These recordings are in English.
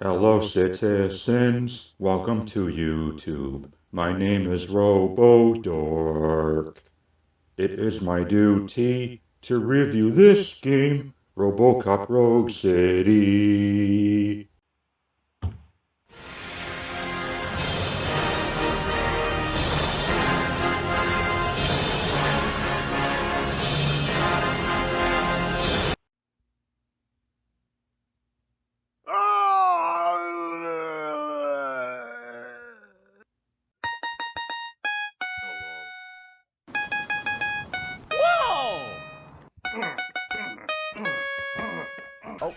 Hello, citizens. Welcome to YouTube. My name is RoboDork. It is my duty to review this game, RoboCop Rogue City. Oh,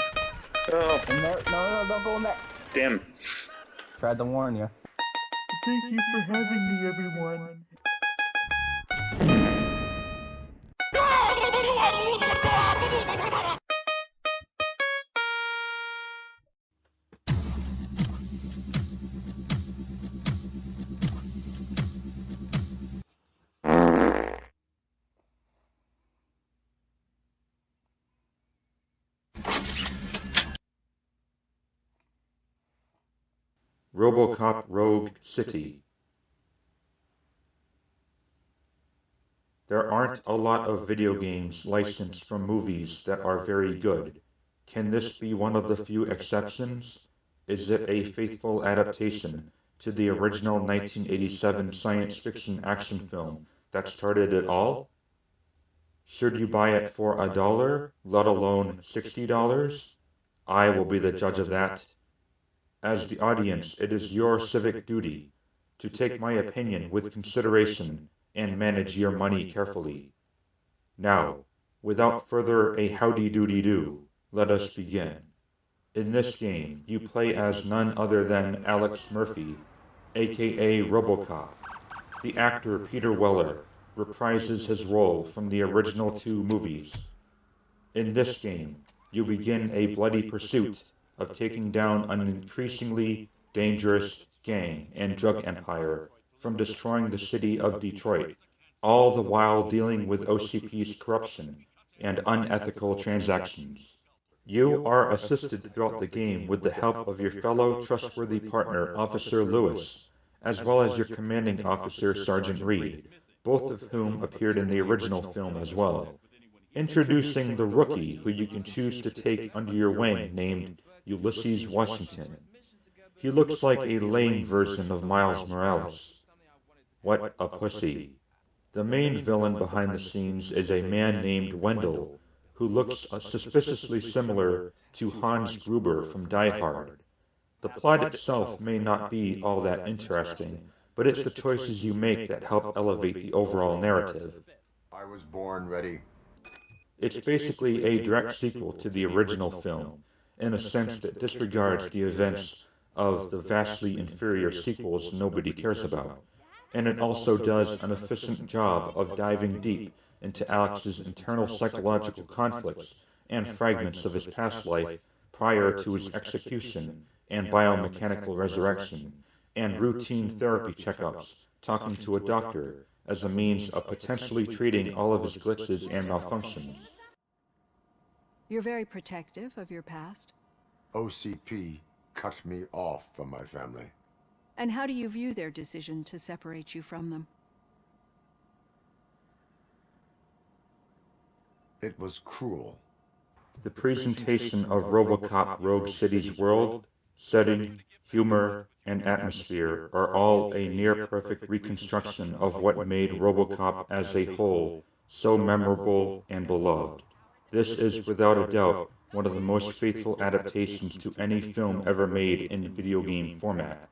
Oh, in there? No, don't go in there. damn. Tried to warn you. Thank you for having me, everyone. RoboCop Rogue City. There aren't a lot of video games licensed from movies that are very good. Can this be one of the few exceptions? Is it a faithful adaptation to the original 1987 science fiction action film that started it all? Should you buy it for $1, let alone $60? I will be the judge of that. As the audience, it is your civic duty to take my opinion with consideration and manage your money carefully. Now, without further a howdy-doody-do, let us begin. In this game, you play as none other than Alex Murphy, aka RoboCop. The actor Peter Weller reprises his role from the original two movies. In this game, you begin a bloody pursuit of taking down an increasingly dangerous gang and drug empire from destroying the city of Detroit, all the while dealing with OCP's corruption and unethical transactions. You are assisted throughout the game with the help of your fellow trustworthy partner, Officer Lewis, as well as your commanding officer, Sergeant Reed, both of whom appeared in the original film as well. Introducing the rookie who you can choose to take under your wing named Ulysses Washington. He looks like a lame version of Miles Morales. What a pussy. The main villain behind the scenes is a man named Wendell, who looks suspiciously similar to Hans Gruber from Die Hard. The plot itself may not be all that interesting, but it's the choices you make that help elevate the overall narrative. I was born ready. It's basically a direct sequel to the original film, in a sense that disregards the events of the vastly inferior sequels nobody cares about. And it also does an efficient job of diving deep into Alex's internal psychological conflicts and fragments of his past life prior to his execution and biomechanical resurrection, and routine therapy checkups, talking to a doctor, as a means of potentially treating all of his glitches and malfunctions. You're very protective of your past. OCP cut me off from my family. And how do you view their decision to separate you from them? It was cruel. The presentation of RoboCop Rogue City's world, setting, humor, and atmosphere are all a near-perfect reconstruction of what made RoboCop as a whole so memorable and beloved. This is without a doubt one of the most faithful adaptations to any film ever made in video game format.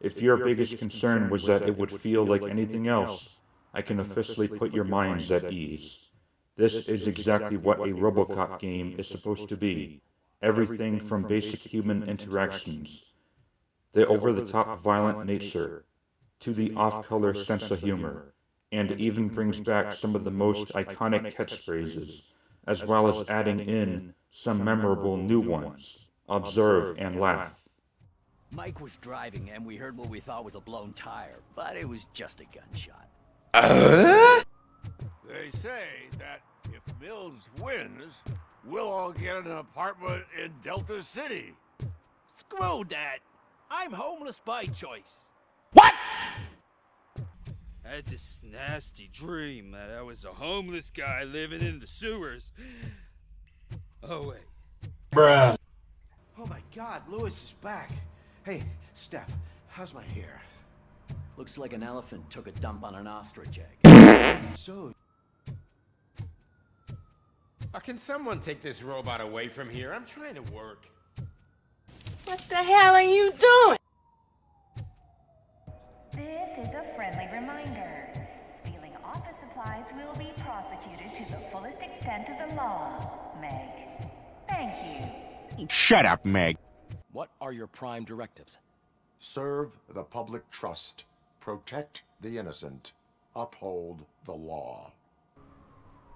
If your biggest concern was that it would feel like anything else, I can officially put your minds at ease. This is exactly what a RoboCop game is supposed to be. Everything from basic human interactions, the over-the-top violent nature, to the off-color sense of humor, and even brings back some of the most iconic catchphrases, as well as adding in some memorable new ones. Observe and laugh. Mike was driving and we heard what we thought was a blown tire, but it was just a gunshot. They say that if Mills wins, we'll all get an apartment in Delta City. Screw that. I'm homeless by choice. I had this nasty dream that I was a homeless guy living in the sewers. Oh, wait. Oh my God, Lewis is back. Hey, Steph, how's my hair? Looks like an elephant took a dump on an ostrich egg. So, Can someone take this robot away from here? I'm trying to work. What the hell are you doing? This is a friendly reminder. Stealing office supplies will be prosecuted to the fullest extent of the law, Meg. Thank you. shut up, Meg. What are your prime directives? Serve the public trust. Protect the innocent. Uphold the law.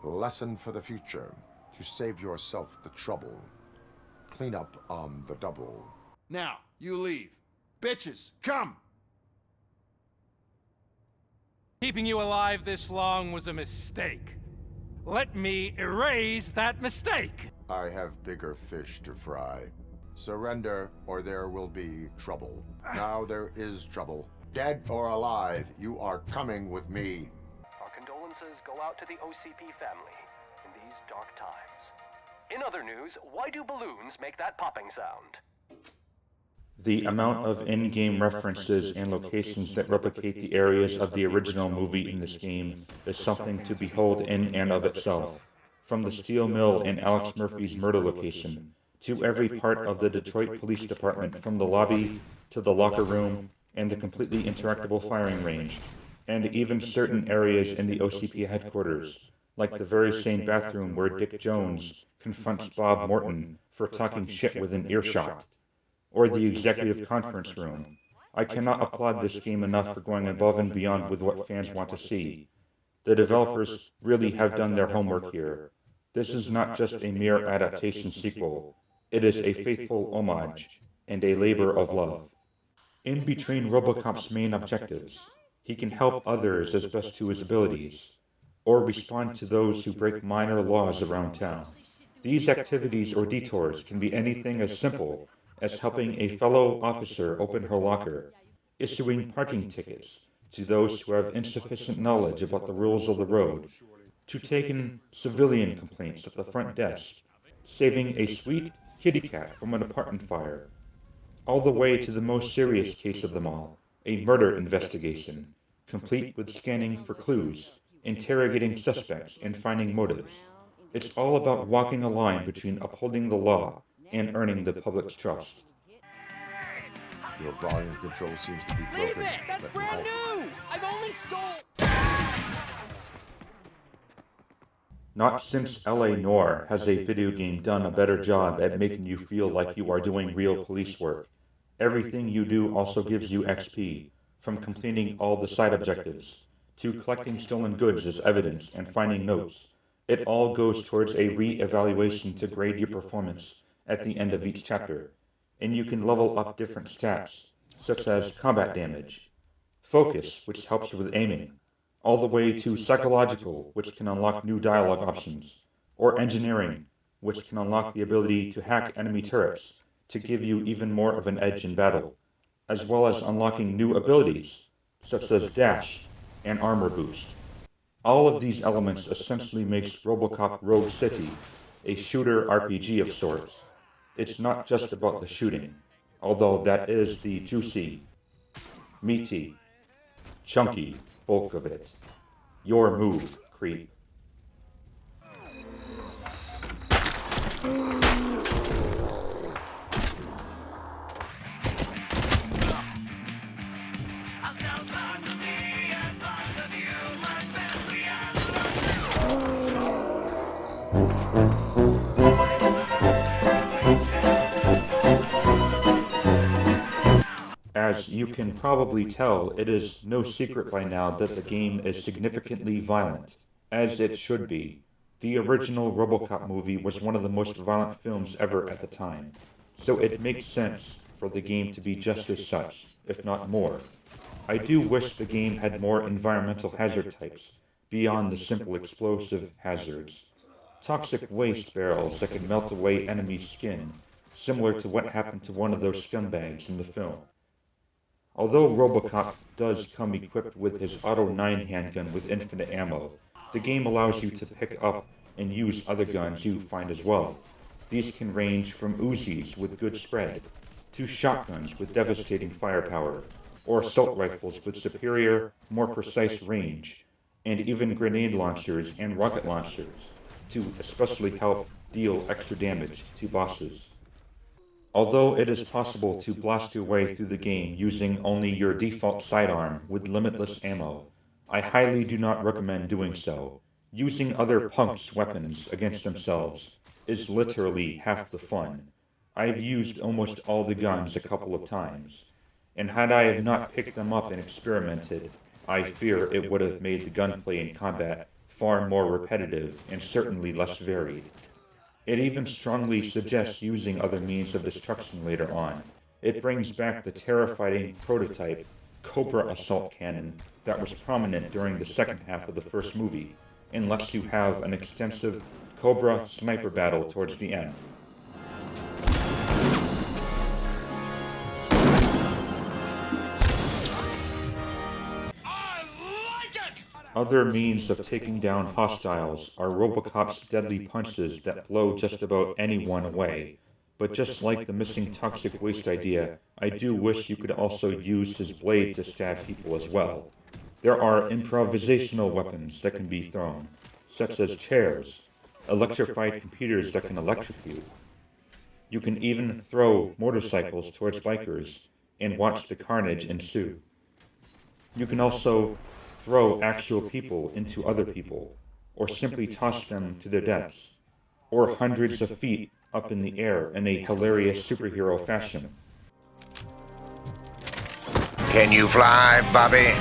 Lesson for the future. To save yourself the trouble. Clean up on the double. Now, you leave. Bitches, come! Keeping you alive this long was a mistake. Let me erase that mistake. I have bigger fish to fry. Surrender, or there will be trouble. Now there is trouble. Dead or alive, you are coming with me. Our condolences go out to the OCP family in these dark times. In other news, why do balloons make that popping sound? The amount of in-game references and locations that replicate the areas of the original movie in this game is something to behold in and of itself. From the steel mill in Alex Murphy's murder location, to every part of the Detroit Police Department, from the lobby to the locker room and the completely interactable firing range, and even certain areas in the OCP headquarters, like the very same bathroom where Dick Jones confronts Bob Morton for talking shit within earshot, or the executive conference room. I cannot applaud this game enough for going above and beyond with what fans want to see. The developers really have done their homework here. This is not just a mere adaptation sequel. It is a faithful homage and a labor of love. In between RoboCop's main objectives, he can help others as best to his abilities, or respond to those who break minor laws around town. These activities or detours can be anything as simple as helping a fellow officer open her locker, issuing parking tickets to those who have insufficient knowledge about the rules of the road, to taking civilian complaints at the front desk, saving a sweet kitty cat from an apartment fire, all the way to the most serious case of them all, a murder investigation, complete with scanning for clues, interrogating suspects, and finding motives. It's all about walking a line between upholding the law and earning the public's trust. Your volume control seems to be broken. Leave it! That's brand new! I've only stole... Not since LA Noire has a video game done a better job at making you feel like you are doing real police work. Everything you do also gives you XP, from completing all the side objectives, to collecting stolen goods as evidence and finding notes. It all goes towards a re-evaluation to grade your performance at the end of each chapter, and you can level up different stats, such as combat damage, focus, which helps with aiming, all the way to psychological, which can unlock new dialogue options, or engineering, which can unlock the ability to hack enemy turrets to give you even more of an edge in battle, as well as unlocking new abilities, such as dash and armor boost. All of these elements essentially makes RoboCop Rogue City a shooter RPG of sorts. It's not just about the shooting, although that is the juicy, meaty, chunky bulk of it. Your move, creep. As you can probably tell, it is no secret by now that the game is significantly violent, as it should be. The original RoboCop movie was one of the most violent films ever at the time, so it makes sense for the game to be just as such, if not more. I do wish the game had more environmental hazard types, beyond the simple explosive hazards. Toxic waste barrels that can melt away enemy skin, similar to what happened to one of those scumbags in the film. Although RoboCop does come equipped with his Auto 9 handgun with infinite ammo, the game allows you to pick up and use other guns you find as well. These can range from Uzis with good spread, to shotguns with devastating firepower, or assault rifles with superior, more precise range, and even grenade launchers and rocket launchers, to especially help deal extra damage to bosses. Although it is possible to blast your way through the game using only your default sidearm with limitless ammo, I highly do not recommend doing so. Using other punks' weapons against themselves is literally half the fun. I've used almost all the guns a couple of times, and had I have not picked them up and experimented, I fear it would have made the gunplay in combat far more repetitive and certainly less varied. It even strongly suggests using other means of destruction later on. It brings back the terrifying prototype Cobra assault cannon that was prominent during the second half of the first movie, unless you have an extensive Cobra sniper battle towards the end. Other means of taking down hostiles are RoboCop's deadly punches that blow just about anyone away. But just like the missing toxic waste idea, I do wish you could also use his blade to stab people as well. There are improvisational weapons that can be thrown, such as chairs, electrified computers that can electrocute. You can even throw motorcycles towards bikers and watch the carnage ensue. You can also throw actual people into other people, or simply toss them to their deaths, or hundreds of feet up in the air in a hilarious superhero fashion. Can you fly, Bobby?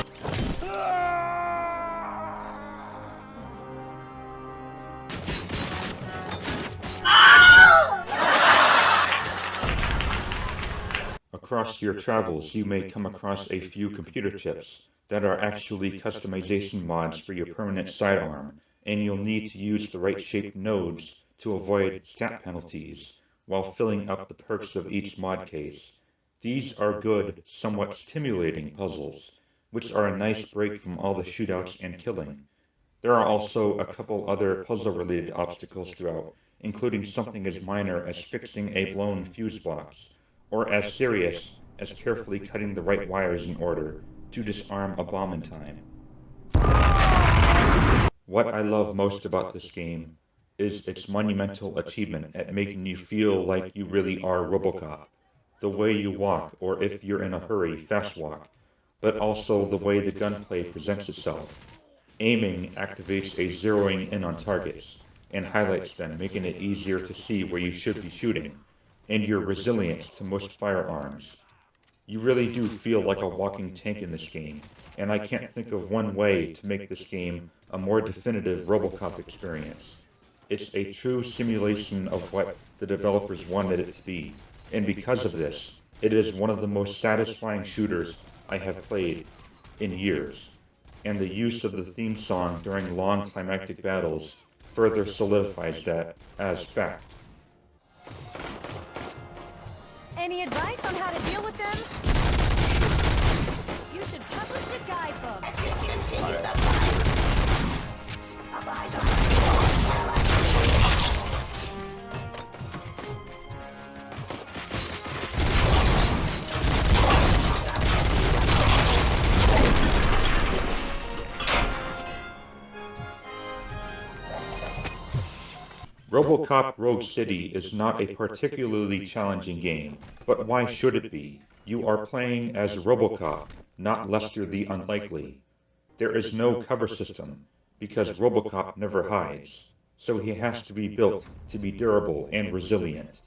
Across your travels, you may come across a few computer chips that are actually customization mods for your permanent sidearm, and you'll need to use the right shaped nodes to avoid stat penalties while filling up the perks of each mod case. These are good, somewhat stimulating puzzles, which are a nice break from all the shootouts and killing. There are also a couple other puzzle-related obstacles throughout, including something as minor as fixing a blown fuse box, or as serious as carefully cutting the right wires in order to disarm a bomb in time. What I love most about this game is its monumental achievement at making you feel like you really are RoboCop. The way you walk, or if you're in a hurry, fast walk, but also the way the gunplay presents itself. Aiming activates a zeroing in on targets, and highlights them, making it easier to see where you should be shooting, and your resilience to most firearms. You really do feel like a walking tank in this game, and I can't think of one way to make this game a more definitive RoboCop experience. It's a true simulation of what the developers wanted it to be, and because of this, it is one of the most satisfying shooters I have played in years, and the use of the theme song during long climactic battles further solidifies that as fact. Any advice on how to deal with them? You should publish a guidebook. RoboCop Rogue City is not a particularly challenging game, but why should it be? You are playing as RoboCop, not Lester the Unlikely. There is no cover system, because RoboCop never hides, so he has to be built to be durable and resilient.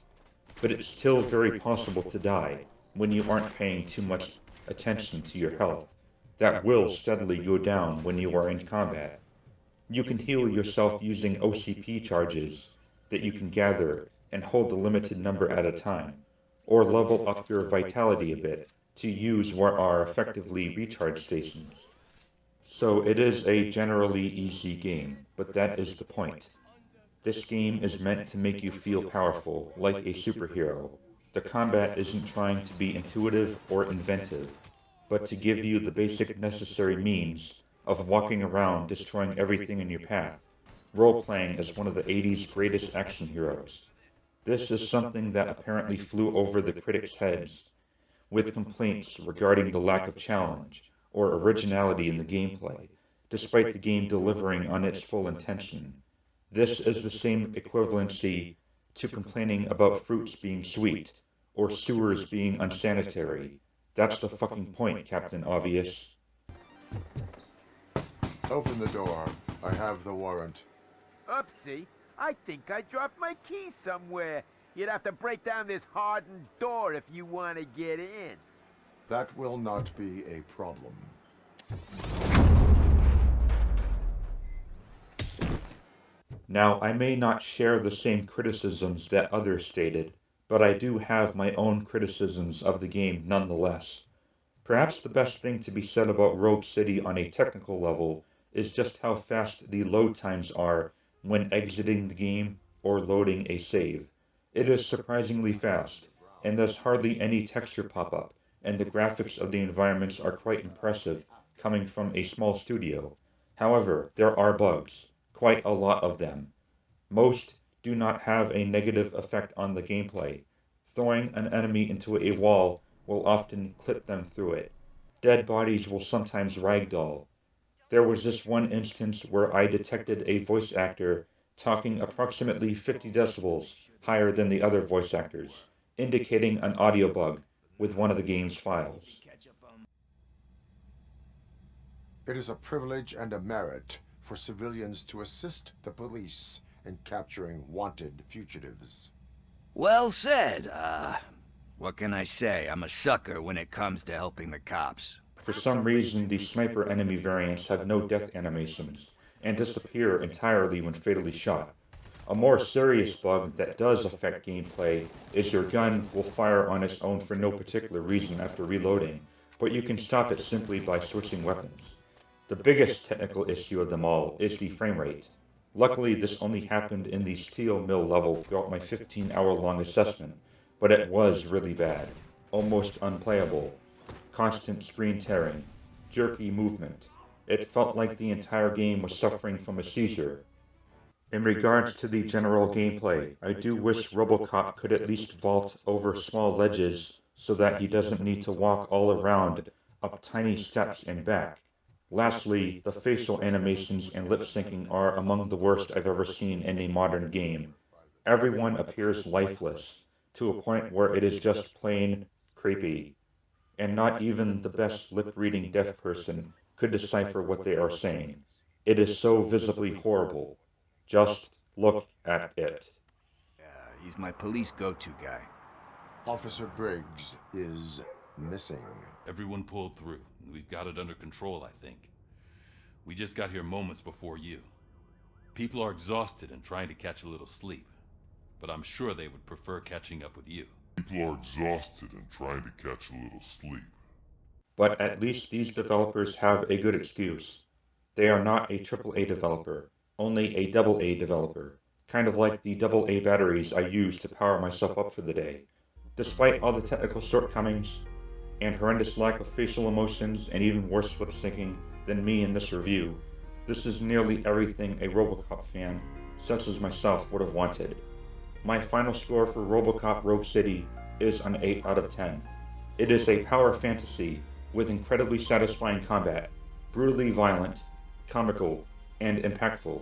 But it's still very possible to die when you aren't paying too much attention to your health. That will steadily go down when you are in combat. You can heal yourself using OCP charges that you can gather and hold a limited number at a time, or level up your vitality a bit to use what are effectively recharge stations. So it is a generally easy game, but that is the point. This game is meant to make you feel powerful, like a superhero. The combat isn't trying to be intuitive or inventive, but to give you the basic necessary means of walking around destroying everything in your path, role-playing as one of the 80s greatest action heroes. This is something that apparently flew over the critics' heads, with complaints regarding the lack of challenge or originality in the gameplay, despite the game delivering on its full intention. This is the same equivalency to complaining about fruits being sweet, or sewers being unsanitary. That's the fucking point, Captain Obvious. Open the door. I have the warrant. Oopsie, I think I dropped my key somewhere. You'd have to break down this hardened door if you want to get in. That will not be a problem. Now, I may not share the same criticisms that others stated, but I do have my own criticisms of the game nonetheless. Perhaps the best thing to be said about Rogue City on a technical level is just how fast the load times are when exiting the game or loading a save. It is surprisingly fast, and there's hardly any texture pop-up, and the graphics of the environments are quite impressive coming from a small studio. However, there are bugs, quite a lot of them. Most do not have a negative effect on the gameplay. Throwing an enemy into a wall will often clip them through it. Dead bodies will sometimes ragdoll. There was this one instance where I detected a voice actor talking approximately 50 decibels higher than the other voice actors, indicating an audio bug with one of the game's files. It is a privilege and a merit for civilians to assist the police in capturing wanted fugitives. Well said. What can I say? I'm a sucker when it comes to helping the cops. For some reason, the sniper enemy variants have no death animations, and disappear entirely when fatally shot. A more serious bug that does affect gameplay is your gun will fire on its own for no particular reason after reloading, but you can stop it simply by switching weapons. The biggest technical issue of them all is the frame rate. Luckily, this only happened in the steel mill level throughout my 15-hour-long assessment, but it was really bad, almost unplayable. Constant screen tearing, jerky movement. It felt like the entire game was suffering from a seizure. In regards to the general gameplay, I do wish RoboCop could at least vault over small ledges so that he doesn't need to walk all around, up tiny steps and back. Lastly, the facial animations and lip syncing are among the worst I've ever seen in a modern game. Everyone appears lifeless, to a point where it is just plain creepy. And not even the best lip-reading deaf person could decipher what they are saying. It is so visibly horrible. Just look at it. He's my police go-to guy. Officer Briggs is missing. Everyone pulled through. We've got it under control, I think. We just got here moments before you. People are exhausted and trying to catch a little sleep, but I'm sure they would prefer catching up with you. People are exhausted and trying to catch a little sleep. But at least these developers have a good excuse. They are not a AAA developer, only a AA developer, kind of like the AA batteries I use to power myself up for the day. Despite all the technical shortcomings, and horrendous lack of facial emotions and even worse lip syncing than me in this review, this is nearly everything a RoboCop fan, such as myself, would have wanted. My final score for RoboCop Rogue City is an 8 out of 10. It is a power fantasy with incredibly satisfying combat, brutally violent, comical, and impactful.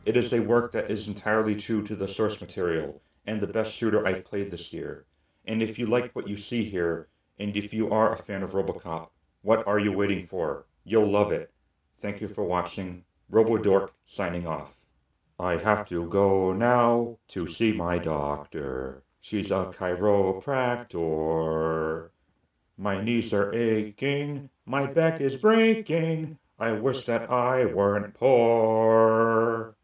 It is a work that is entirely true to the source material, and the best shooter I've played this year. And if you like what you see here, and if you are a fan of RoboCop, what are you waiting for? You'll love it. Thank you for watching. RoboDork signing off. I have to go now to see my doctor. She's a chiropractor. My knees are aching, my back is breaking. I wish that I weren't poor.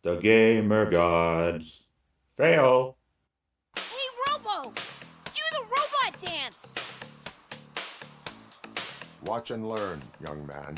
The gamer gods fail. Hey, Robo! Do the robot dance! Watch and learn, young man.